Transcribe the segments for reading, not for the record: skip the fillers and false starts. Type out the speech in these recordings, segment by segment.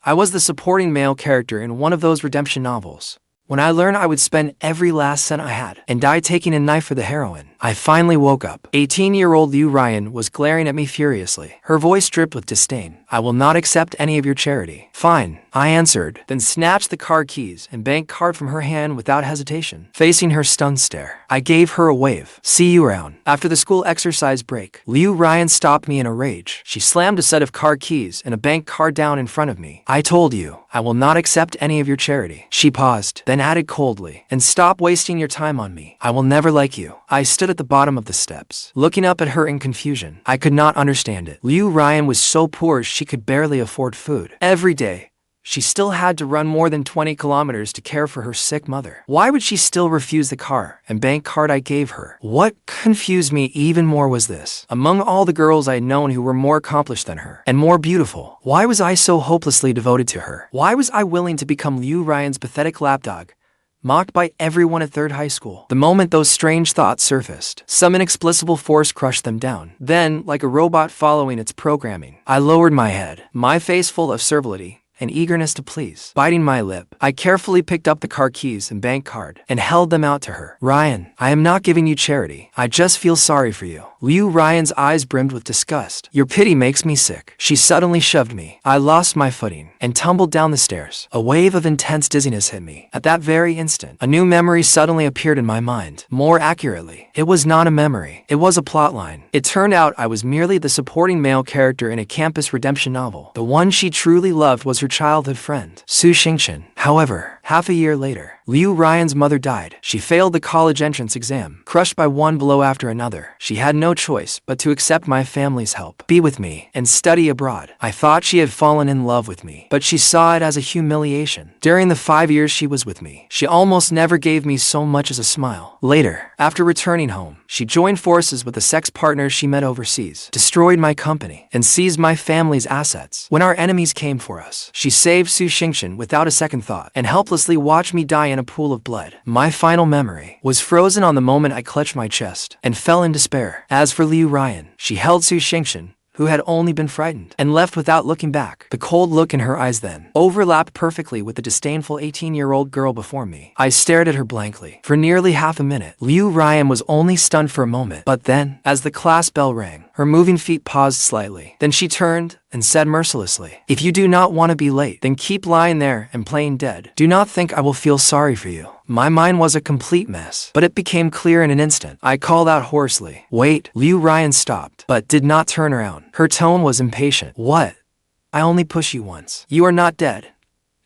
I was the supporting male character in one of those redemption novels. When I learned I would spend every last cent I had and die taking a knife for the heroine, I finally woke up. 18-year-old Ruyan was glaring at me furiously, her voice dripped with disdain. I will not accept any of your charity. Fine, I answered, then snatched the car keys and bank card from her hand without hesitation. Facing her stunned stare, I gave her a wave. See you around. After the school exercise break, Ruyan stopped me in a rage. She slammed a set of car keys and a bank card down in front of me. I told you, I will not accept any of your charity. She paused, then added coldly, and stop wasting your time on me. I will never like you. I stood at the bottom of the steps, looking up at her in confusion. I could not understand it. Ruyan was so poor she could barely afford food. Every day, she still had to run more than 20 kilometers to care for her sick mother. Why would she still refuse the car and bank card I gave her? What confused me even more was this. Among all the girls I had known who were more accomplished than her and more beautiful, why was I so hopelessly devoted to her? Why was I willing to become Ruyan's pathetic lapdog, mocked by everyone at third high school? The moment those strange thoughts surfaced, some inexplicable force crushed them down. Then, like a robot following its programming, I lowered my head, my face full of servility and eagerness to please. Biting my lip, I carefully picked up the car keys and bank card and held them out to her. Ruyan, I am not giving you charity. I just feel sorry for you. Ruyan's eyes brimmed with disgust. Your pity makes me sick. She suddenly shoved me. I lost my footing and tumbled down the stairs. A wave of intense dizziness hit me. At that very instant, a new memory suddenly appeared in my mind. More accurately, it was not a memory. It was a plotline. It turned out I was merely the supporting male character in a campus redemption novel. The one she truly loved was her childhood friend, Xingchen. However, half a year later, Ruyan's mother died. She failed the college entrance exam, crushed by one blow after another. She had no choice but to accept my family's help, be with me, and study abroad. I thought she had fallen in love with me, but she saw it as a humiliation. During the 5 years she was with me, she almost never gave me so much as a smile. Later, after returning home, she joined forces with a sex partner she met overseas, destroyed my company, and seized my family's assets. When our enemies came for us, she saved Xingchen without a second thought and helplessly watched me die in a pool of blood. My final memory was frozen on the moment I clutched my chest and fell in despair. As for Ruyan, she held Xingchen, who had only been frightened, and left without looking back. The cold look in her eyes then overlapped perfectly with the disdainful 18-year-old girl before me. I stared at her blankly for nearly half a minute. Ruyan was only stunned for a moment, but then, as the class bell rang, her moving feet paused slightly. Then she turned and said mercilessly, "If you do not want to be late, then keep lying there and playing dead. Do not think I will feel sorry for you." My mind was a complete mess, but it became clear in an instant. I called out hoarsely, "Wait!" Ruyan stopped, but did not turn around. Her tone was impatient. "What? I only push you once. You are not dead.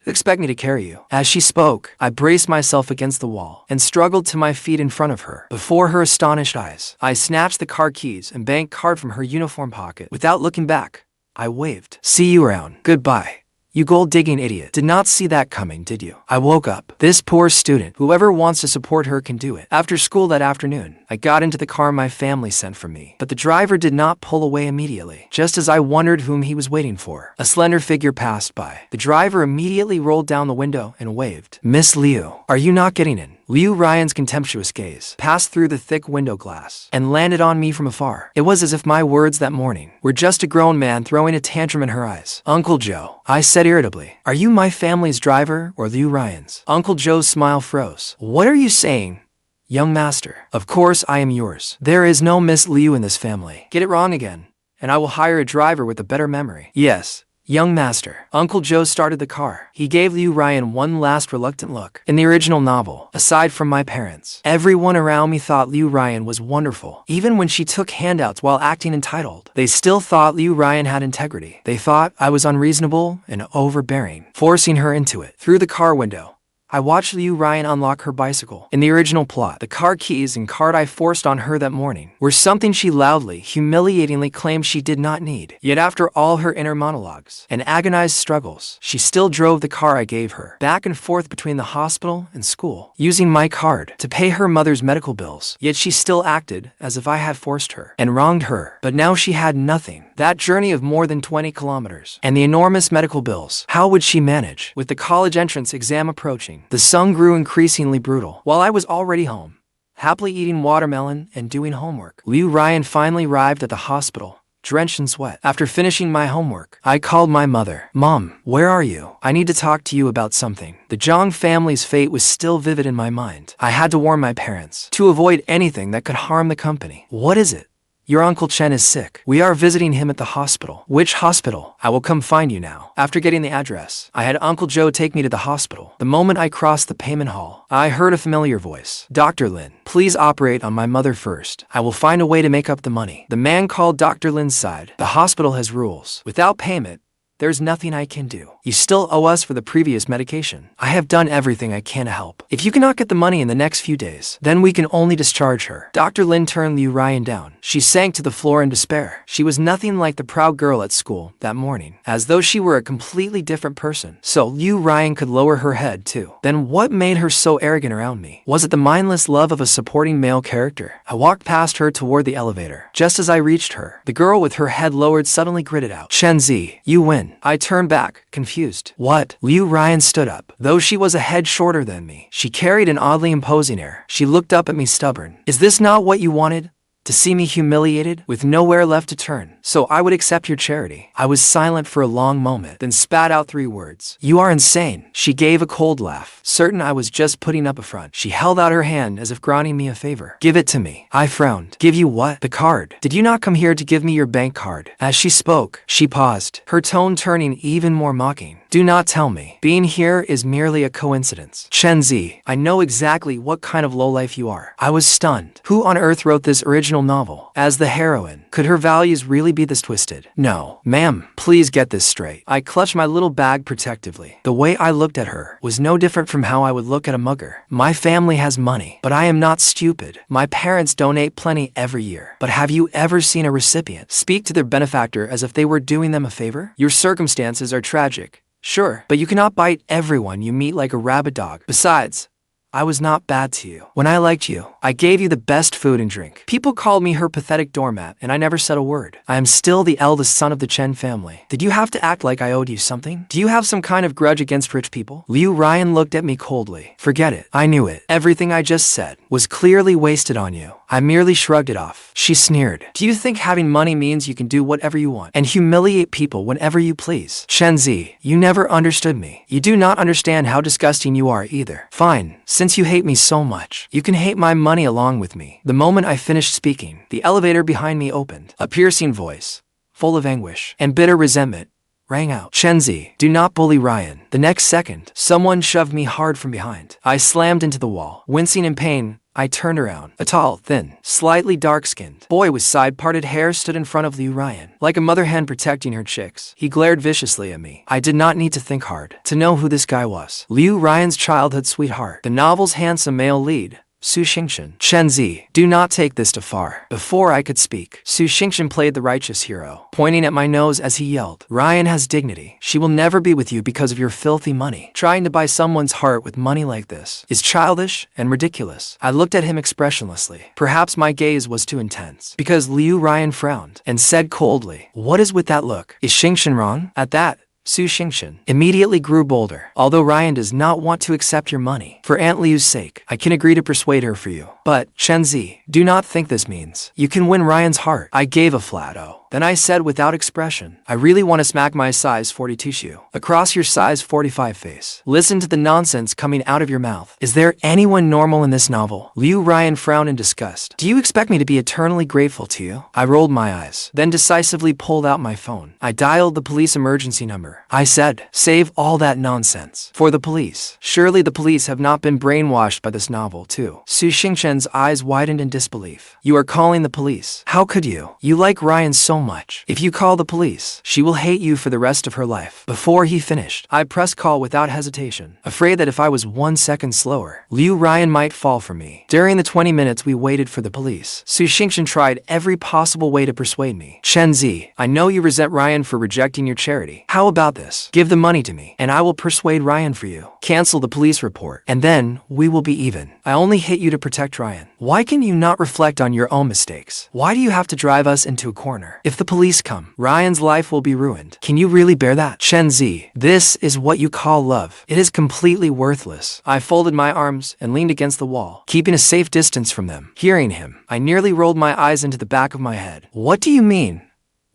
Expect me to carry you." As she spoke, I braced myself against the wall and struggled to my feet in front of her. Before her astonished eyes, I snatched the car keys and bank card from her uniform pocket. Without looking back, I waved. "See you around. Goodbye. You gold-digging idiot. Did not see that coming, did you?" I woke up. This poor student. Whoever wants to support her can do it. After school that afternoon, I got into the car my family sent for me, but the driver did not pull away immediately. Just as I wondered whom he was waiting for, a slender figure passed by. The driver immediately rolled down the window and waved. "Miss Liu, are you not getting in?" Ruyan's contemptuous gaze passed through the thick window glass and landed on me from afar. It was as if my words that morning were just a grown man throwing a tantrum in her eyes. "Uncle Joe," I said irritably, "are you my family's driver or Ruyan's?" Uncle Joe's smile froze. "What are you saying, young master? Of course I am yours. There is no Miss Liu in this family. Get it wrong again, and I will hire a driver with a better memory." "Yes, young master." Uncle Joe started the car. He gave Ruyan one last reluctant look. In the original novel, aside from my parents, everyone around me thought Ruyan was wonderful. Even when she took handouts while acting entitled, they still thought Ruyan had integrity. They thought I was unreasonable and overbearing, forcing her into it. Through the car window, I watched Ruyan unlock her bicycle. In the original plot, the car keys and card I forced on her that morning were something she loudly, humiliatingly claimed she did not need. Yet after all her inner monologues and agonized struggles, she still drove the car I gave her, back and forth between the hospital and school, using my card to pay her mother's medical bills. Yet she still acted as if I had forced her and wronged her. But now she had nothing. That journey of more than 20 kilometers and the enormous medical bills, how would she manage? With the college entrance exam approaching, the sun grew increasingly brutal. While I was already home, happily eating watermelon and doing homework, Ruyan finally arrived at the hospital, drenched in sweat. After finishing my homework, I called my mother. Mom, where are you? I need to talk to you about something. The Zhang family's fate was still vivid in my mind. I had to warn my parents to avoid anything that could harm the company. What is it? Your Uncle Chen is sick. We are visiting him at the hospital. Which hospital? I will come find you now. After getting the address, I had Uncle Joe take me to the hospital. The moment I crossed the payment hall, I heard a familiar voice. Dr. Lin, please operate on my mother first. I will find a way to make up the money. The man called Dr. Lin's side. The hospital has rules. Without payment, there's nothing I can do. You still owe us for the previous medication. I have done everything I can to help. If you cannot get the money in the next few days, then we can only discharge her. Dr. Lin turned Liu Ruyan down. She sank to the floor in despair. She was nothing like the proud girl at school that morning, as though she were a completely different person. So Liu Ruyan could lower her head too. Then what made her so arrogant around me? Was it the mindless love of a supporting male character? I walked past her toward the elevator. Just as I reached her, the girl with her head lowered suddenly gritted out, "Chen Zi, you win." I turned back, confused. What? Liu Ruyan stood up. Though she was a head shorter than me, she carried an oddly imposing air. She looked up at me stubborn. Is this not what you wanted? To see me humiliated, with nowhere left to turn, so I would accept your charity. I was silent for a long moment, then spat out 3 words. You are insane. She gave a cold laugh, certain I was just putting up a front. She held out her hand as if granting me a favor. Give it to me. I frowned. Give you what? The card. Did you not come here to give me your bank card? As she spoke, she paused, her tone turning even more mocking. Do not tell me. Being here is merely a coincidence. Chen Zi, I know exactly what kind of lowlife you are. I was stunned. Who on earth wrote this original novel? As the heroine, could her values really be this twisted? No. Ma'am, please get this straight. I clutched my little bag protectively. The way I looked at her was no different from how I would look at a mugger. My family has money, but I am not stupid. My parents donate plenty every year. But have you ever seen a recipient speak to their benefactor as if they were doing them a favor? Your circumstances are tragic. Sure, but you cannot bite everyone you meet like a rabid dog. Besides, I was not bad to you. When I liked you, I gave you the best food and drink. People called me her pathetic doormat, and I never said a word. I am still the eldest son of the Chen family. Did you have to act like I owed you something? Do you have some kind of grudge against rich people? Liu Ruyan looked at me coldly. Forget it. I knew it. Everything I just said was clearly wasted on you. I merely shrugged it off. She sneered. Do you think having money means you can do whatever you want and humiliate people whenever you please? Chen Zi, you never understood me. You do not understand how disgusting you are either. Fine. Since you hate me so much, you can hate my money along with me. The moment I finished speaking, the elevator behind me opened. A piercing voice, full of anguish and bitter resentment, rang out. Chen Zi, do not bully Ruyan. The next second, someone shoved me hard from behind. I slammed into the wall. Wincing in pain, I turned around. A tall, thin, slightly dark-skinned boy with side-parted hair stood in front of Liu Ruyan. Like a mother hen protecting her chicks, he glared viciously at me. I did not need to think hard to know who this guy was. Liu Ruyan's childhood sweetheart, the novel's handsome male lead, Xingchen. Chen Zi, do not take this too far. Before I could speak, Xingchen played the righteous hero, pointing at my nose as he yelled, Ruyan has dignity. She will never be with you because of your filthy money. Trying to buy someone's heart with money like this is childish and ridiculous. I looked at him expressionlessly. Perhaps my gaze was too intense, because Liu Ruyan frowned and said coldly, what is with that look? Is Xingchen wrong? At that, Xingchen immediately grew bolder. Although Ruyan does not want to accept your money, for Aunt Liu's sake, I can agree to persuade her for you. But, Chen Zi, do not think this means you can win Ruyan's heart. I gave a flat "oh." Then I said without expression, I really want to smack my size 42 shoe across your size 45 face. Listen to the nonsense coming out of your mouth. Is there anyone normal in this novel? Liu Ruyan frowned in disgust. Do you expect me to be eternally grateful to you? I rolled my eyes, then decisively pulled out my phone. I dialed the police emergency number. I said, save all that nonsense. For the police. Surely the police have not been brainwashed by this novel, too. Xingchen's eyes widened in disbelief. You are calling the police? How could you? You like Ruyan so much. If you call the police, she will hate you for the rest of her life. Before he finished, I pressed call without hesitation, afraid that if I was 1 second slower, Liu Ruyan might fall for me. During the 20 minutes we waited for the police, Xingchen tried every possible way to persuade me. Chen Zi, I know you resent Ruyan for rejecting your charity. How about this? Give the money to me, and I will persuade Ruyan for you. Cancel the police report, and then we will be even. I only hit you to protect Ruyan. Why can you not reflect on your own mistakes? Why do you have to drive us into a corner? If the police come, Ruyan's life will be ruined. Can you really bear that? Chen Zi, this is what you call love. It is completely worthless. I folded my arms and leaned against the wall, keeping a safe distance from them. Hearing him, I nearly rolled my eyes into the back of my head. What do you mean?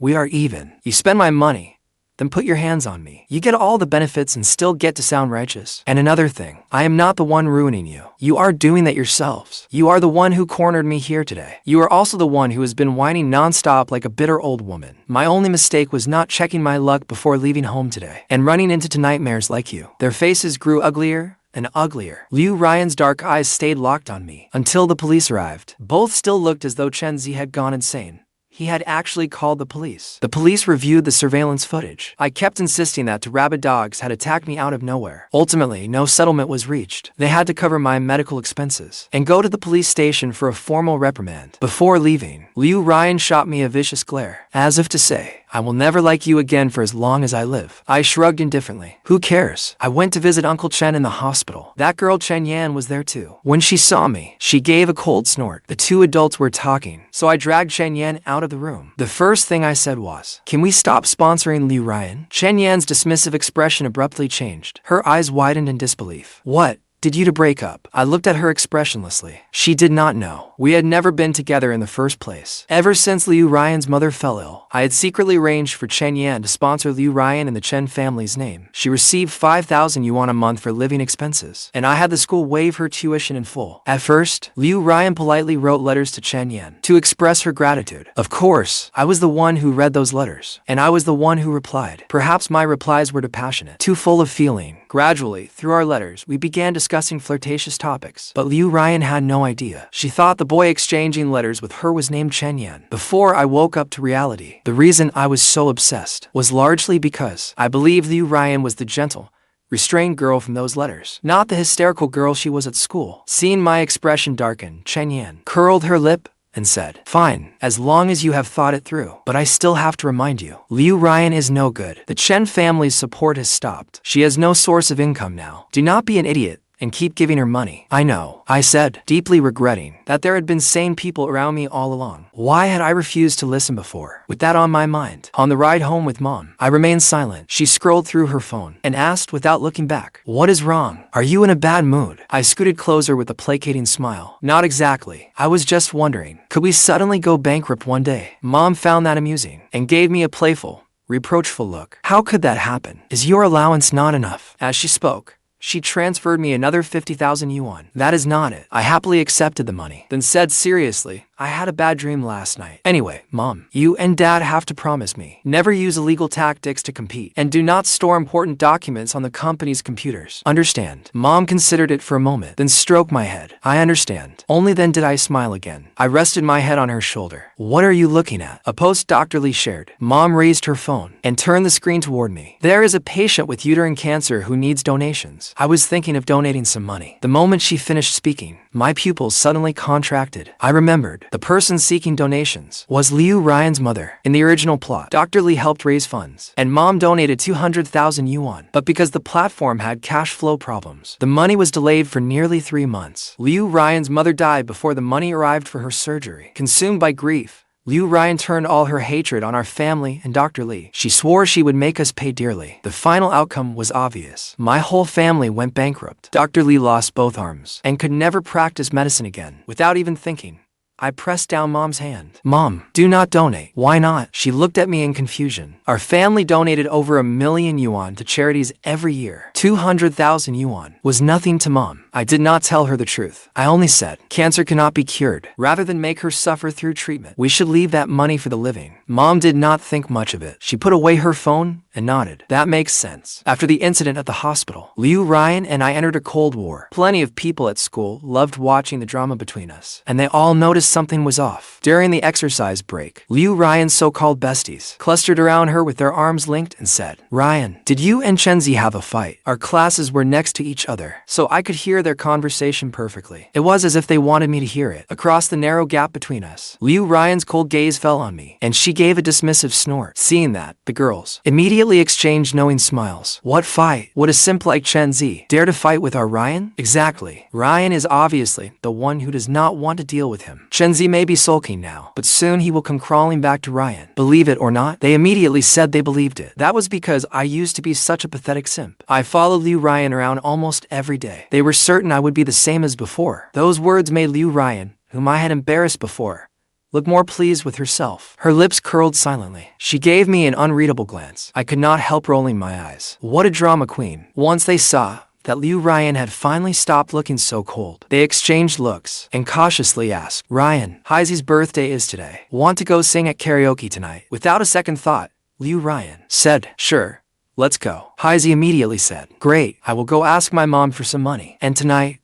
We are even. You spend my money, then put your hands on me. You get all the benefits and still get to sound righteous. And another thing, I am not the one ruining you. You are doing that yourselves. You are the one who cornered me here today. You are also the one who has been whining non-stop like a bitter old woman. My only mistake was not checking my luck before leaving home today and running into nightmares like you. Their faces grew uglier and uglier. Liu Ryan's dark eyes stayed locked on me until the police arrived. Both still looked as though Chen Zi had gone insane. He had actually called the police. The police reviewed the surveillance footage. I kept insisting that two rabid dogs had attacked me out of nowhere. Ultimately, no settlement was reached. They had to cover my medical expenses and go to the police station for a formal reprimand. Before leaving, Liu Ryan shot me a vicious glare, as if to say, I will never like you again for as long as I live. I shrugged indifferently. Who cares? I went to visit Uncle Chen in the hospital. That girl Chen Yan was there too. When she saw me, she gave a cold snort. The two adults were talking, so I dragged Chen Yan out of the room. The first thing I said was, can we stop sponsoring Liu Ryan? Chen Yan's dismissive expression abruptly changed. Her eyes widened in disbelief. What? Did you two break up? I looked at her expressionlessly. She did not know. We had never been together in the first place. Ever since Liu Ryan's mother fell ill, I had secretly arranged for Chen Yan to sponsor Liu Ryan in the Chen family's name. She received 5,000 yuan a month for living expenses, and I had the school waive her tuition in full. At first, Liu Ryan politely wrote letters to Chen Yan to express her gratitude. Of course, I was the one who read those letters, and I was the one who replied. Perhaps my replies were too passionate, too full of feeling. Gradually, through our letters, we began discussing flirtatious topics, but Liu Ryan had no idea. She thought the boy exchanging letters with her was named Chen Yan. Before I woke up to reality, the reason I was so obsessed was largely because I believed Liu Ryan was the gentle, restrained girl from those letters, not the hysterical girl she was at school. Seeing my expression darken, Chen Yan curled her lip and said, fine, as long as you have thought it through. But I still have to remind you, Liu Ryan is no good. The Chen family's support has stopped. She has no source of income now. Do not be an idiot and keep giving her money. I know, I said, deeply regretting that there had been sane people around me all along. Why had I refused to listen before? With that on my mind, on the ride home with Mom, I remained silent. She scrolled through her phone and asked without looking back, what is wrong? Are you in a bad mood? I scooted closer with a placating smile. Not exactly. I was just wondering, could we suddenly go bankrupt one day? Mom found that amusing and gave me a playful, reproachful look. How could that happen? Is your allowance not enough? As she spoke, she transferred me another 50,000 yuan. That is not it. I happily accepted the money, then said seriously, I had a bad dream last night. Anyway, Mom, you and Dad have to promise me, never use illegal tactics to compete, and do not store important documents on the company's computers. Understand? Mom considered it for a moment, then stroked my head. I understand. Only then did I smile again. I rested my head on her shoulder. What are you looking at? A post Dr. Li shared. Mom raised her phone and turned the screen toward me. There is a patient with uterine cancer who needs donations. I was thinking of donating some money. The moment she finished speaking, my pupils suddenly contracted. I remembered. The person seeking donations was Liu Ryan's mother. In the original plot, Dr. Li helped raise funds, and Mom donated 200,000 yuan. But because the platform had cash flow problems, the money was delayed for nearly 3 months. Liu Ryan's mother died before the money arrived for her surgery. Consumed by grief, Liu Ryan turned all her hatred on our family and Dr. Li. She swore she would make us pay dearly. The final outcome was obvious. My whole family went bankrupt. Dr. Li lost both arms and could never practice medicine again. Without even thinking, I pressed down Mom's hand. Mom, do not donate. Why not? She looked at me in confusion. Our family donated over 1 million yuan to charities every year. 200,000 yuan was nothing to Mom. I did not tell her the truth. I only said, cancer cannot be cured. Rather than make her suffer through treatment, we should leave that money for the living. Mom did not think much of it. She put away her phone and nodded. That makes sense. After the incident at the hospital, Liu Ryan and I entered a cold war. Plenty of people at school loved watching the drama between us, and they all noticed something was off. During the exercise break, Liu Ryan's so-called besties clustered around her with their arms linked and said, Ryan, did you and Chen Zi have a fight? Our classes were next to each other, so I could hear their conversation perfectly. It was as if they wanted me to hear it. Across the narrow gap between us, Liu Ryan's cold gaze fell on me, and she gave a dismissive snort. Seeing that, the girls immediately exchanged knowing smiles. What fight? Would a simp like Chen Zi dare to fight with our Ryan? Exactly. Ryan is obviously the one who does not want to deal with him. Chen Zi may be sulking now, but soon he will come crawling back to Ryan. Believe it or not, they immediately said they believed it. That was because I used to be such a pathetic simp. I followed Liu Ryan around almost every day. They were certain I would be the same as before. Those words made Liu Ryan, whom I had embarrassed before, looked more pleased with herself. Her lips curled silently. She gave me an unreadable glance. I could not help rolling my eyes. What a drama queen. Once they saw that Ruyan had finally stopped looking so cold, they exchanged looks and cautiously asked, "Ruyan, Heizi's birthday is today. Want to go sing at karaoke tonight?" Without a second thought, Ruyan said, "Sure. Let's go." Heizi immediately said, "Great, I will go ask my mom for some money. And tonight,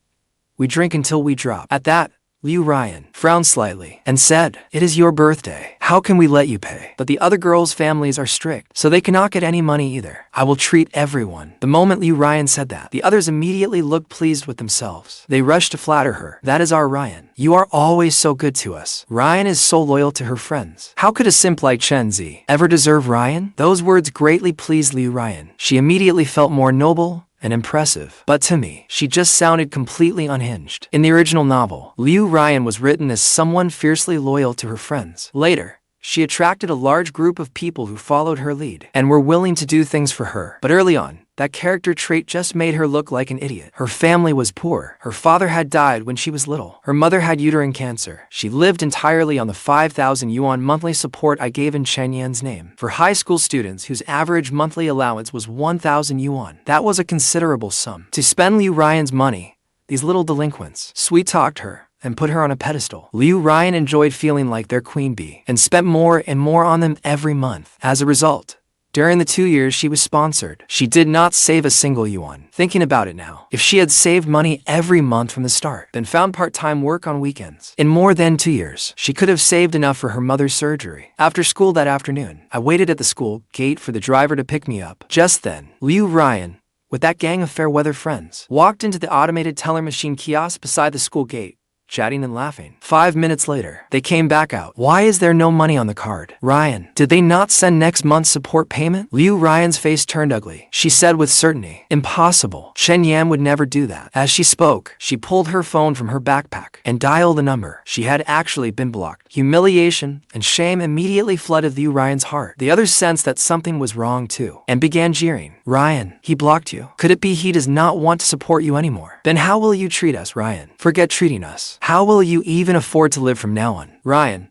we drink until we drop." At that, Ruyan frowned slightly and said, "It is your birthday. How can we let you pay?" But the other girls' families are strict, so they cannot get any money either. "I will treat everyone." The moment Ruyan said that, the others immediately looked pleased with themselves. They rushed to flatter her. "That is our Ruyan. You are always so good to us. Ruyan is so loyal to her friends. How could a simp like Chen ever deserve Ruyan?" Those words greatly pleased Ruyan. She immediately felt more noble and impressive. But to me, she just sounded completely unhinged. In the original novel, Ruyan was written as someone fiercely loyal to her friends. Later, she attracted a large group of people who followed her lead and were willing to do things for her. But early on, that character trait just made her look like an idiot. Her family was poor. Her father had died when she was little. Her mother had uterine cancer. She lived entirely on the 5,000 yuan monthly support I gave in Chen Yan's name. For high school students whose average monthly allowance was 1,000 yuan, that was a considerable sum. To spend Ruyan's money, these little delinquents sweet-talked her and put her on a pedestal. Ruyan enjoyed feeling like their queen bee and spent more and more on them every month. As a result, during the 2 years she was sponsored, she did not save a single yuan. Thinking about it now, if she had saved money every month from the start, then found part-time work on weekends, in more than 2 years, she could have saved enough for her mother's surgery. After school that afternoon, I waited at the school gate for the driver to pick me up. Just then, Ruyan, with that gang of fair-weather friends, walked into the automated teller machine kiosk beside the school gate, chatting and laughing. 5 minutes later, they came back out. "Why is there no money on the card? Ruyan, did they not send next month's support payment?" Ruyan's face turned ugly. She said with certainty, "Impossible. Chen Yan would never do that." As she spoke, she pulled her phone from her backpack and dialed a number. She had actually been blocked. Humiliation and shame immediately flooded Ruyan's heart. The others sensed that something was wrong too, and began jeering. "Ruyan, he blocked you. Could it be he does not want to support you anymore? Then how will you treat us, Ruyan? Forget treating us. How will you even afford to live from now on? Ruyan,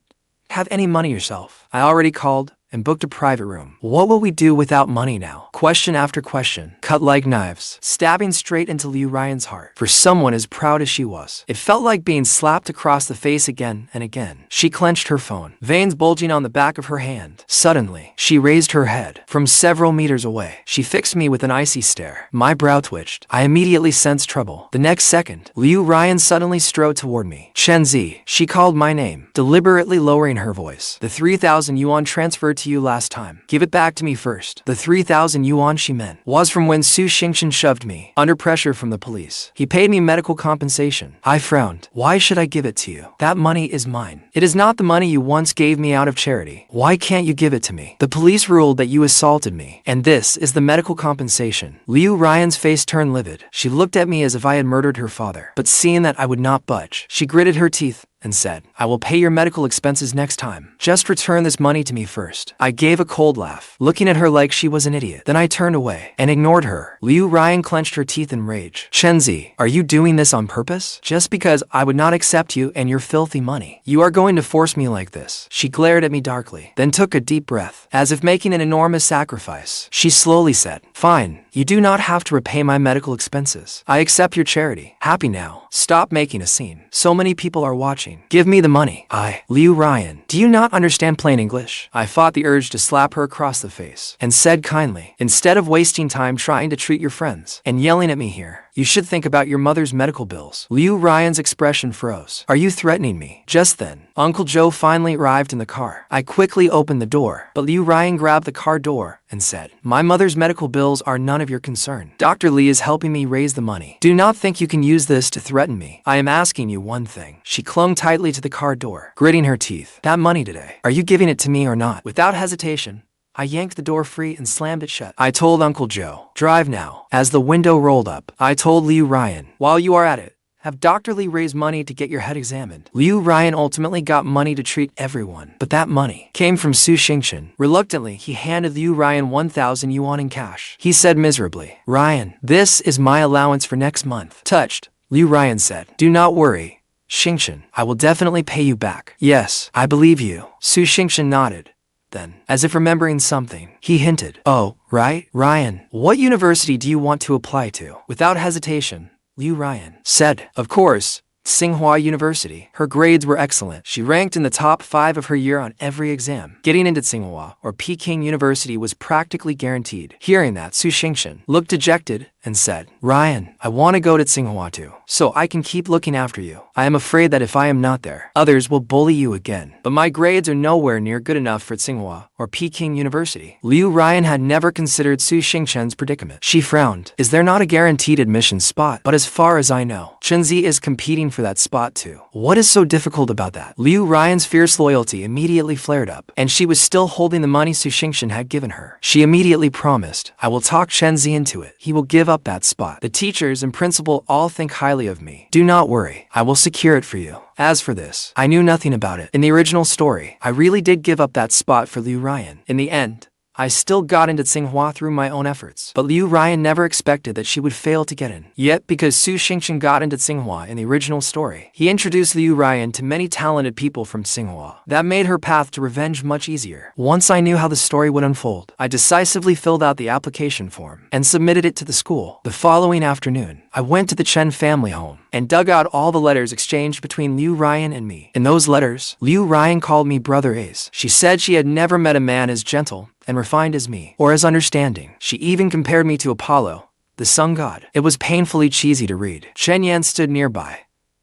have any money yourself. I already called and booked a private room. What will we do without money now?" Question after question, cut like knives, stabbing straight into Ruyan's heart. For someone as proud as she was, it felt like being slapped across the face again and again. She clenched her phone, veins bulging on the back of her hand. Suddenly, she raised her head. From several meters away, she fixed me with an icy stare. My brow twitched. I immediately sensed trouble. The next second, Ruyan suddenly strode toward me. "Chen Zi," she called my name, deliberately lowering her voice. "The 3,000 yuan transferred to you last time. Give it back to me first." The 3,000 yuan she meant was from when Xingchen shoved me under pressure from the police. He paid me medical compensation. I frowned. "Why should I give it to you? That money is mine. It is not the money you once gave me out of charity. Why can't you give it to me? The police ruled that you assaulted me, and this is the medical compensation." Ruyan's face turned livid. She looked at me as if I had murdered her father. But seeing that I would not budge, she gritted her teeth and said, "I will pay your medical expenses next time. Just return this money to me first." I gave a cold laugh, looking at her like she was an idiot. Then I turned away and ignored her. Ruyan clenched her teeth in rage. "Chen Zi, are you doing this on purpose? Just because I would not accept you and your filthy money? You are going to force me like this?" She glared at me darkly, then took a deep breath, as if making an enormous sacrifice. She slowly said, "Fine, you do not have to repay my medical expenses. I accept your charity. Happy now. Stop making a scene. So many people are watching. Give me the money." Ruyan, do you not understand plain English? I fought the urge to slap her across the face and said kindly, "Instead of wasting time trying to treat your friends and yelling at me here, you should think about your mother's medical bills." Ruyan's expression froze. "Are you threatening me?" Just then, Uncle Joe finally arrived in the car. I quickly opened the door, but Ruyan grabbed the car door and said, "My mother's medical bills are none of your concern. Dr. Li is helping me raise the money. Do not think you can use this to threaten me. I am asking you one thing." She clung tightly to the car door, gritting her teeth. "That money today, are you giving it to me or not?" Without hesitation, I yanked the door free and slammed it shut. I told Uncle Joe, "Drive now." As the window rolled up, I told Ruyan, "While you are at it, have Dr. Li raise money to get your head examined." Ruyan ultimately got money to treat everyone, but that money came from Xingchen. Reluctantly, he handed Ruyan 1,000 yuan in cash. He said miserably, "Ruyan, this is my allowance for next month." Touched, Ruyan said, "Do not worry. Xingchen, I will definitely pay you back. Yes, I believe you. Xingchen nodded. Then, as if remembering something, he hinted, "Oh, right, Ryan, what university do you want to apply to?" Without hesitation, Ruyan said, "Of course, Tsinghua University." Her grades were excellent. She ranked in the top 5 of her year on every exam. Getting into Tsinghua or Peking University was practically guaranteed. Hearing that, Xingchen looked dejected and said, "Ryan, I want to go to Tsinghua too, so I can keep looking after you. I am afraid that if I am not there, others will bully you again. But my grades are nowhere near good enough for Tsinghua or Peking University." Ruyan had never considered Xingchen's predicament. She frowned. "Is there not a guaranteed admission spot? But as far as I know, Chenzi is competing for that spot too. What is so difficult about that?" Ruyan's fierce loyalty immediately flared up, and she was still holding the money Xingchen had given her. She immediately promised, "I will talk Chenzi into it. He will give up that spot. The teachers and principal all think highly of me. Do not worry, I will secure it for you." As for this, I knew nothing about it. In the original story, I really did give up that spot for Ruyan. In the end, I still got into Tsinghua through my own efforts. But Ruyan never expected that she would fail to get in. Yet, because Xingchen got into Tsinghua in the original story, he introduced Ruyan to many talented people from Tsinghua. That made her path to revenge much easier. Once I knew how the story would unfold, I decisively filled out the application form and submitted it to the school. The following afternoon, I went to the Chen family home and dug out all the letters exchanged between Ruyan and me. In those letters, Ruyan called me Brother Ace. She said she had never met a man as gentle and refined as me, or as understanding. She even compared me to Apollo, the sun god. It was painfully cheesy to read. Chen Yan stood nearby,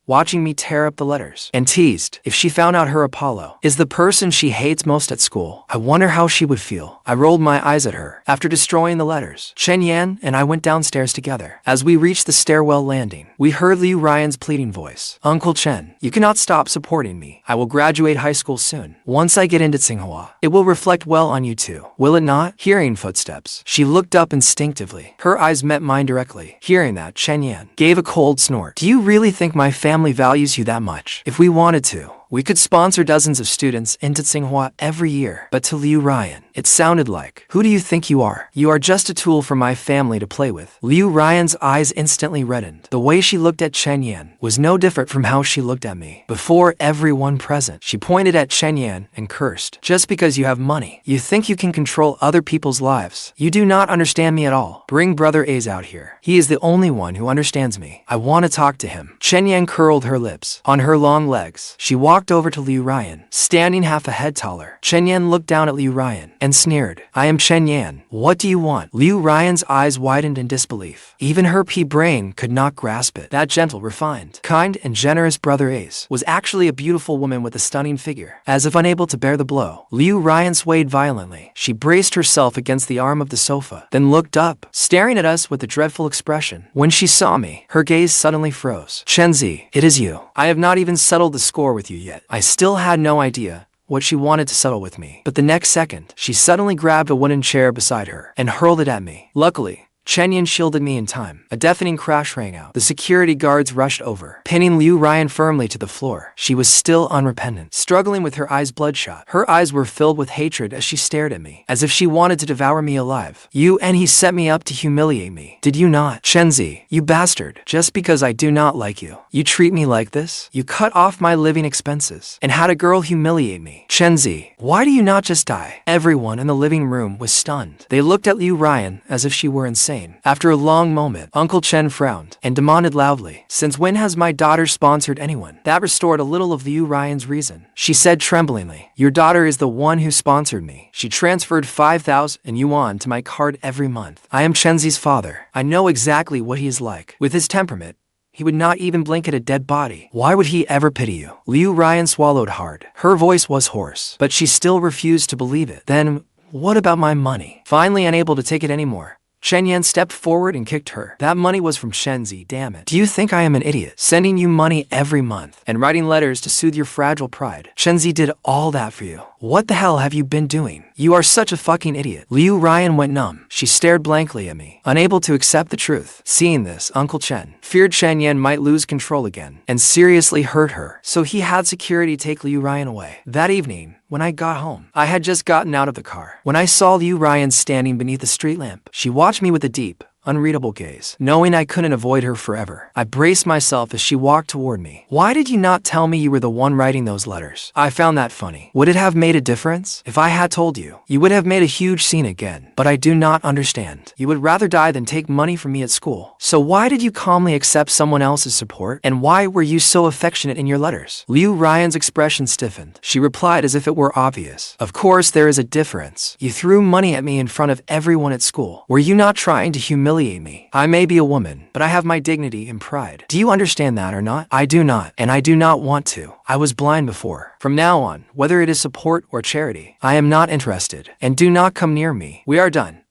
watching me tear up the letters, and teased if she found out her Apollo is the person she hates most at school. I wonder how she would feel. I rolled my eyes at her. After destroying the letters, Chen Yan and I went downstairs together. As we reached the stairwell landing, we heard Ruyan's pleading voice. "Uncle Chen, you cannot stop supporting me. I will graduate high school soon. Once I get into Tsinghua, it will reflect well on you too, will it not?" Hearing footsteps, she looked up instinctively. Her eyes met mine directly. Hearing that, Chen Yan gave a cold snort. "Do you really think my family values you that much? If we wanted to, we could sponsor dozens of students into Tsinghua every year." But to Ruyan, it sounded like, "Who do you think you are? You are just a tool for my family to play with." Ruyan's eyes instantly reddened. The way she looked at Chen Yan was no different from how she looked at me. Before everyone present, she pointed at Chen Yan and cursed. "Just because you have money, you think you can control other people's lives. You do not understand me at all. Bring Brother A's out here. He is the only one who understands me. I want to talk to him." Chen Yan curled her lips. On her long legs, she walked over to Ruyan, standing half a head taller. Chen Yan looked down at Ruyan and sneered. "I am Chen Yan. What do you want?" Ruyan's eyes widened in disbelief. Even her pea brain could not grasp it. That gentle, refined, kind, and generous Brother Ace was actually a beautiful woman with a stunning figure. As if unable to bear the blow, Ruyan swayed violently. She braced herself against the arm of the sofa, then looked up, staring at us with a dreadful expression. When she saw me, her gaze suddenly froze. "Chenzi, it is you. I have not even settled the score with you yet." I still had no idea what she wanted to settle with me. But the next second, she suddenly grabbed a wooden chair beside her and hurled it at me. Luckily, Chen Yan shielded me in time. A deafening crash rang out. The security guards rushed over, pinning Ruyan firmly to the floor. She was still unrepentant, struggling with her eyes bloodshot. Her eyes were filled with hatred as she stared at me, as if she wanted to devour me alive. He set me up to humiliate me. Did you not? Chenzi, you bastard. Just because I do not like you, you treat me like this? You cut off my living expenses and had a girl humiliate me. Chenzi, why do you not just die? Everyone in the living room was stunned. They looked at Ruyan as if she were insane. After a long moment, Uncle Chen frowned and demanded loudly, "Since when has my daughter sponsored anyone?" That restored a little of Ruyan's reason. She said tremblingly, "Your daughter is the one who sponsored me. She transferred 5,000 yuan to my card every month. I am Chenzi's father. I know exactly what he is like. With his temperament, he would not even blink at a dead body. Why would he ever pity you?" Ruyan swallowed hard. Her voice was hoarse, but she still refused to believe it. "Then, what about my money?" Finally unable to take it anymore, Chen Yan stepped forward and kicked her. "That money was from Chenzi, damn it. Do you think I am an idiot? Sending you money every month and writing letters to soothe your fragile pride. Chenzi did all that for you. What the hell have you been doing? You are such a fucking idiot." Ruyan went numb. She stared blankly at me, unable to accept the truth. Seeing this, Uncle Chen feared Chen Yan might lose control again and seriously hurt her, so he had security take Ruyan away. That evening, when I got home, I had just gotten out of the car when I saw Ruyan standing beneath a street lamp. She watched me with a deep, unreadable gaze. Knowing I couldn't avoid her forever, I braced myself as she walked toward me. Why did you not tell me you were the one writing those letters? I found that funny. Would it have made a difference? If I had told you, you would have made a huge scene again. But I do not understand. You would rather die than take money from me at school. So why did you calmly accept someone else's support? And why were you so affectionate in your letters? Liu Ryan's expression stiffened. She replied as if it were obvious. Of course there is a difference. You threw money at me in front of everyone at school. Were you not trying to humiliate me? I may be a woman, but I have my dignity and pride. Do you understand that or not? I do not, and I do not want to. I was blind before. From now on, whether it is support or charity, I am not interested, and do not come near me. We are done.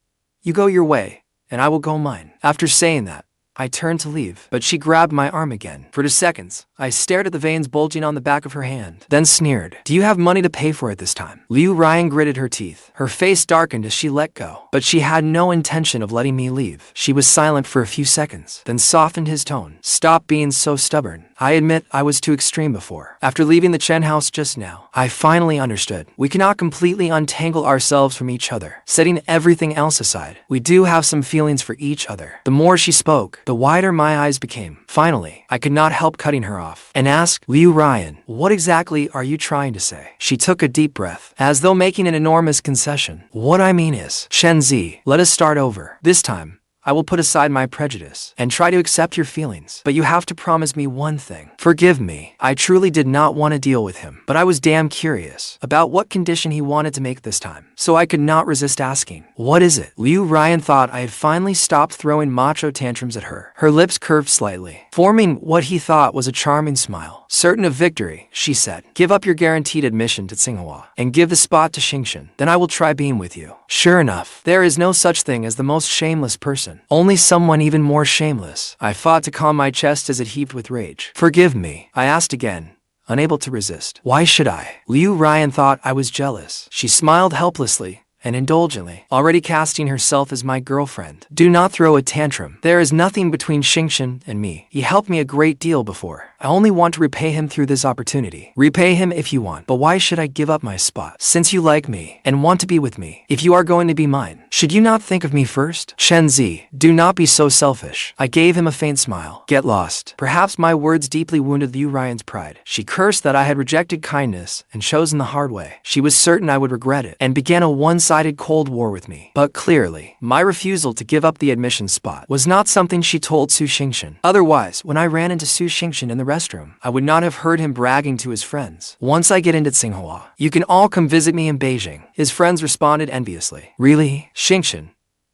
You go your way, and I will go mine. After saying that, I turned to leave, but she grabbed my arm again. For 2 seconds, I stared at the veins bulging on the back of her hand, then sneered. Do you have money to pay for it this time? Liu Ryan gritted her teeth. Her face darkened as she let go, but she had no intention of letting me leave. She was silent for a few seconds, then softened his tone. Stop being so stubborn. I admit I was too extreme before. After leaving the Chen house just now, I finally understood. We cannot completely untangle ourselves from each other. Setting everything else aside, we do have some feelings for each other. The more she spoke, the wider my eyes became. Finally, I could not help cutting her off and asked, Liu Ryan, what exactly are you trying to say? She took a deep breath, as though making an enormous concession. What I mean is, Chen Zi, let us start over. This time, I will put aside my prejudice and try to accept your feelings. But you have to promise me one thing. Forgive me. I truly did not want to deal with him, but I was damn curious about what condition he wanted to make this time. So I could not resist asking, what is it? Liu Ryan thought I had finally stopped throwing macho tantrums at her. Her lips curved slightly, forming what he thought was a charming smile. Certain of victory, she said, give up your guaranteed admission to Tsinghua and give the spot to Xingchen. Then I will try being with you. Sure enough, there is no such thing as the most shameless person. Only someone even more shameless. I fought to calm my chest as it heaved with rage. Forgive me, I asked again, unable to resist. Why should I? Liu Ryan thought I was jealous. She smiled helplessly and indulgently, already casting herself as my girlfriend. Do not throw a tantrum. There is nothing between Xingchen and me. He helped me a great deal before. I only want to repay him through this opportunity. Repay him if you want, but why should I give up my spot? Since you like me and want to be with me, if you are going to be mine, should you not think of me first? Chen Zi, do not be so selfish. I gave him a faint smile. Get lost. Perhaps my words deeply wounded Liu Ryan's pride. She cursed that I had rejected kindness and chosen the hard way. She was certain I would regret it and began a one-sided Cold War with me. But clearly, my refusal to give up the admission spot was not something she told Su Xingchen. Otherwise, when I ran into Su Xingchen in the restroom, I would not have heard him bragging to his friends. Once I get into Tsinghua, you can all come visit me in Beijing. His friends responded enviously. Really? Xingchen,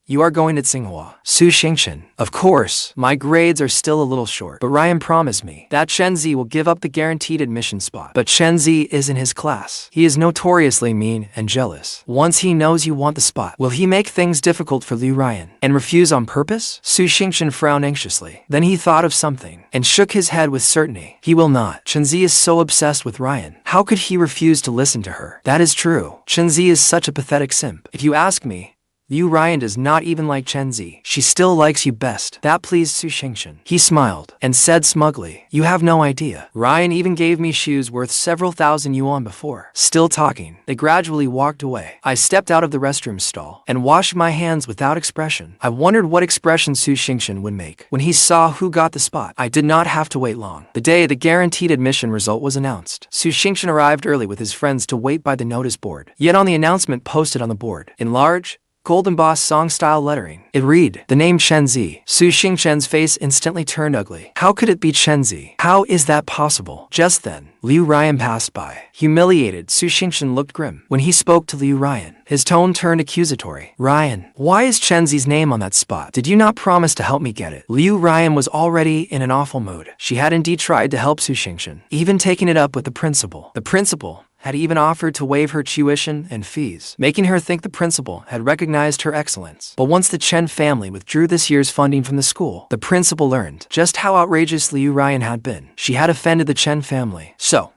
you are going to Tsinghua. Su Xingchen. Of course, my grades are still a little short, but Ryan promised me that Chen Zi will give up the guaranteed admission spot. But Chen Zi is in his class. He is notoriously mean and jealous. Once he knows you want the spot, will he make things difficult for Liu Ryan and refuse on purpose? Su Xingchen frowned anxiously. Then he thought of something and shook his head with certainty. He will not. Chen Zi is so obsessed with Ryan. How could he refuse to listen to her? That is true. Chen Zi is such a pathetic simp. If you ask me, Liu Ryan does not even like Chen Zi. She still likes you best. That pleased Su Xingchen. He smiled and said smugly, you have no idea. Ryan even gave me shoes worth several thousand yuan before. Still talking, they gradually walked away. I stepped out of the restroom stall and washed my hands without expression. I wondered what expression Su Xingchen would make when he saw who got the spot. I did not have to wait long. The day the guaranteed admission result was announced, Su Xingchen arrived early with his friends to wait by the notice board. Yet on the announcement posted on the board, in large, gold embossed song-style lettering, it read, the name Chen Zi. Su Xingchen's face instantly turned ugly. How could it be Chen Zi? How is that possible? Just then, Liu Ryan passed by. Humiliated, Su Xingchen looked grim. When he spoke to Liu Ryan, his tone turned accusatory. Ryan, why is Chen Zi's name on that spot? Did you not promise to help me get it? Liu Ryan was already in an awful mood. She had indeed tried to help Su Xingchen, even taking it up with the principal. The principal had even offered to waive her tuition and fees, making her think the principal had recognized her excellence. But once the Chen family withdrew this year's funding from the school, the principal learned just how outrageous Liu Ryan had been. She had offended the Chen family. So,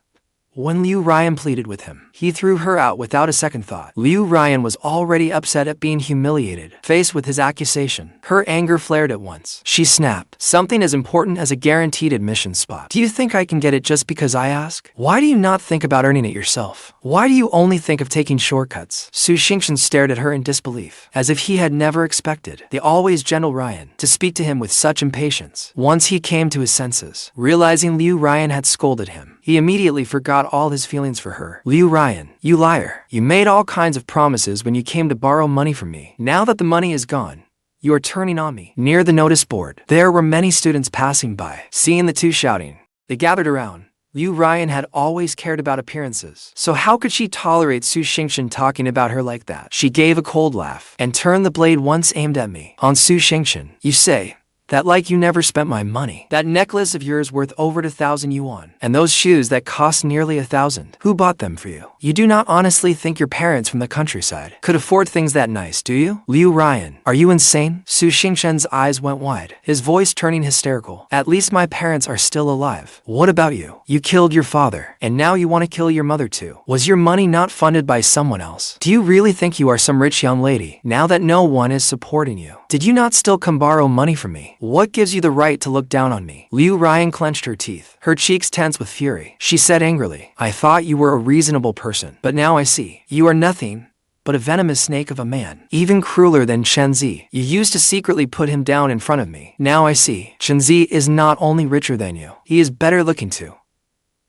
when Liu Ryan pleaded with him, He threw her out without a second thought. Liu Ruyan was already upset at being humiliated. Faced with his accusation, her anger flared at once. She snapped, "Something as important as a guaranteed admission spot. Do you think I can get it just because I ask? Why do you not think about earning it yourself? Why do you only think of taking shortcuts?" Xingchen stared at her in disbelief, as if he had never expected the always gentle Ruyan to speak to him with such impatience. Once he came to his senses, realizing Liu Ruyan had scolded him, he immediately forgot all his feelings for her. "Liu Ruyan, you liar. You made all kinds of promises when you came to borrow money from me. Now that the money is gone, you are turning on me." Near the notice board, there were many students passing by. Seeing the two shouting, they gathered around. Liu Ruyan had always cared about appearances, so how could she tolerate Xingchen talking about her like that? She gave a cold laugh and turned the blade once aimed at me. "On Xingchen, you say that like you never spent my money. That necklace of yours worth over 1,000 yuan, and those shoes that cost nearly 1,000. Who bought them for you? You do not honestly think your parents from the countryside could afford things that nice, do you? Liu Ruyan, are you insane?" Xingchen's eyes went wide, his voice turning hysterical. "At least my parents are still alive. What about you? You killed your father, and now you want to kill your mother too. Was your money not funded by someone else? Do you really think you are some rich young lady, now that no one is supporting you? Did you not still come borrow money from me? What gives you the right to look down on me?" Liu Ruyan clenched her teeth, her cheeks tense with fury. She said angrily, "I thought you were a reasonable person, but now I see. You are nothing but a venomous snake of a man, even crueler than Chen. You used to secretly put him down in front of me. Now I see. Chen is not only richer than you, he is better looking too.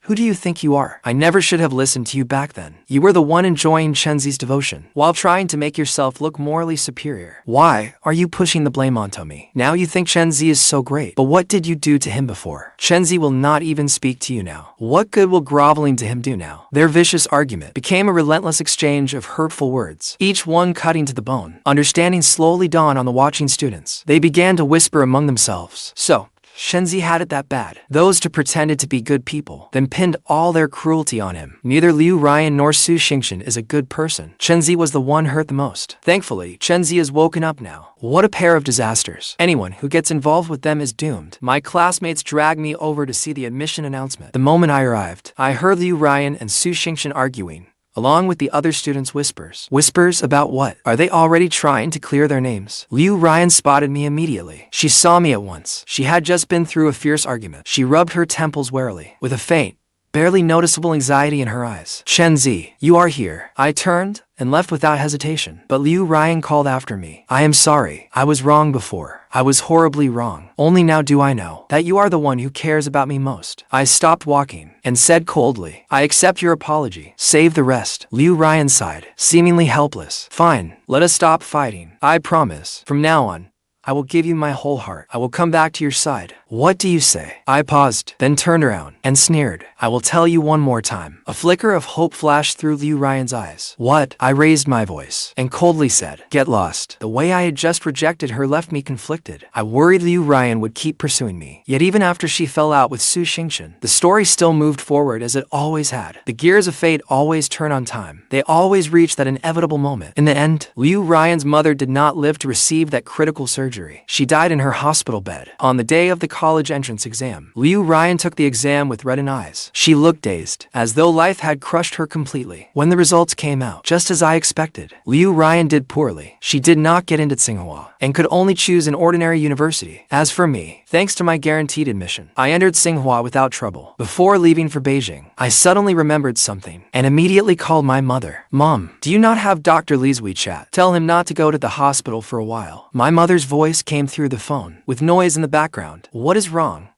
Who do you think you are? I never should have listened to you back then. You were the one enjoying Chenzi's devotion, while trying to make yourself look morally superior. Why are you pushing the blame onto me? Now you think Chenzi is so great, but what did you do to him before? Chenzi will not even speak to you now. What good will groveling to him do now?" Their vicious argument became a relentless exchange of hurtful words, each one cutting to the bone. Understanding slowly dawned on the watching students. They began to whisper among themselves. So, Chenzi had it that bad. Those two pretended to be good people, then pinned all their cruelty on him. Neither Liu Ruyan nor Xingchen is a good person. Chenzi was the one hurt the most. Thankfully, Chenzi is woken up now. What a pair of disasters. Anyone who gets involved with them is doomed. My classmates dragged me over to see the admission announcement. The moment I arrived, I heard Liu Ruyan and Xingchen arguing, along with the other students' whispers. Whispers about what? Are they already trying to clear their names? Liu Ruyan spotted me immediately. She saw me at once. She had just been through a fierce argument. She rubbed her temples warily, with a faint, barely noticeable anxiety in her eyes. "Chenzi, you are here." I turned and left without hesitation, but Liu Ruyan called after me. "I am sorry. I was wrong before. I was horribly wrong. Only now do I know that you are the one who cares about me most." I stopped walking and said coldly, "I accept your apology. Save the rest." Liu Ruyan sighed, seemingly helpless. "Fine, let us stop fighting. I promise, from now on, I will give you my whole heart. I will come back to your side. What do you say?" I paused, then turned around and sneered. "I will tell you one more time." A flicker of hope flashed through Liu Ruyan's eyes. "What?" I raised my voice and coldly said, "Get lost." The way I had just rejected her left me conflicted. I worried Liu Ruyan would keep pursuing me. Yet even after she fell out with Xingchen, the story still moved forward as it always had. The gears of fate always turn on time. They always reach that inevitable moment. In the end, Liu Ruyan's mother did not live to receive that critical surgery. She died in her hospital bed. On the day of the college entrance exam, Liu Ruyan took the exam with reddened eyes. She looked dazed, as though life had crushed her completely. When the results came out, just as I expected, Liu Ruyan did poorly. She did not get into Tsinghua, and could only choose an ordinary university. As for me, thanks to my guaranteed admission, I entered Tsinghua without trouble. Before leaving for Beijing, I suddenly remembered something, and immediately called my mother. "Mom, do you not have Dr. Li's WeChat? Tell him not to go to the hospital for a while." My mother's voice came through the phone, with noise in the background. "What is wrong?"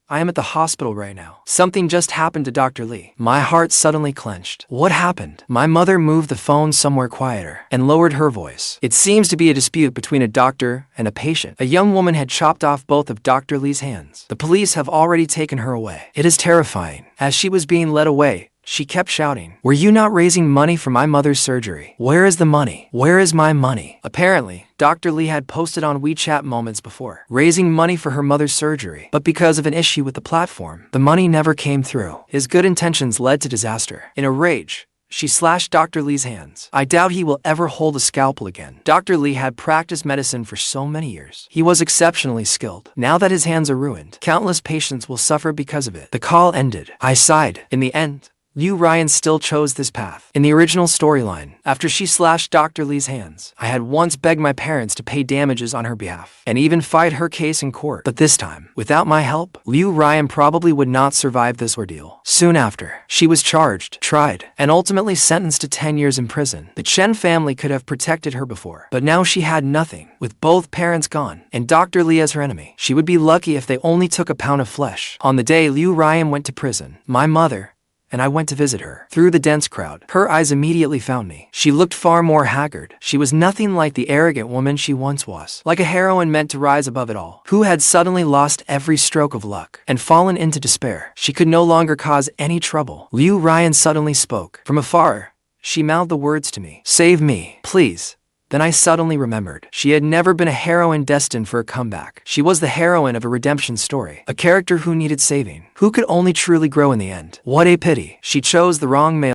"I am at the hospital right now. Something just happened to Dr. Li." My heart suddenly clenched. What happened? My mother moved the phone somewhere quieter and lowered her voice. "It seems to be a dispute between a doctor and a patient. A young woman had chopped off both of Dr. Li's hands. The police have already taken her away. It is terrifying." As she was being led away, she kept shouting, "Were you not raising money for my mother's surgery? Where is the money? Where is my money?" Apparently, Dr. Li had posted on WeChat moments before, raising money for her mother's surgery, but because of an issue with the platform, the money never came through. His good intentions led to disaster. In a rage, she slashed Dr. Li's hands. I doubt he will ever hold a scalpel again. Dr. Li had practiced medicine for so many years. He was exceptionally skilled. Now that his hands are ruined, countless patients will suffer because of it. The call ended. I sighed. In the end, Liu Ruyan still chose this path. In the original storyline, after she slashed Dr. Li's hands, I had once begged my parents to pay damages on her behalf, and even fight her case in court. But this time, without my help, Liu Ruyan probably would not survive this ordeal. Soon after, she was charged, tried, and ultimately sentenced to 10 years in prison. The Chen family could have protected her before, but now she had nothing, with both parents gone, and Dr. Li as her enemy. She would be lucky if they only took a pound of flesh. On the day Liu Ruyan went to prison, my mother and I went to visit her. Through the dense crowd, her eyes immediately found me. She looked far more haggard. She was nothing like the arrogant woman she once was. Like a heroine meant to rise above it all, who had suddenly lost every stroke of luck and fallen into despair. She could no longer cause any trouble. Liu Ruyan suddenly spoke. From afar, she mouthed the words to me. "Save me, please." Then I suddenly remembered. She had never been a heroine destined for a comeback. She was the heroine of a redemption story, a character who needed saving, who could only truly grow in the end. What a pity. She chose the wrong male.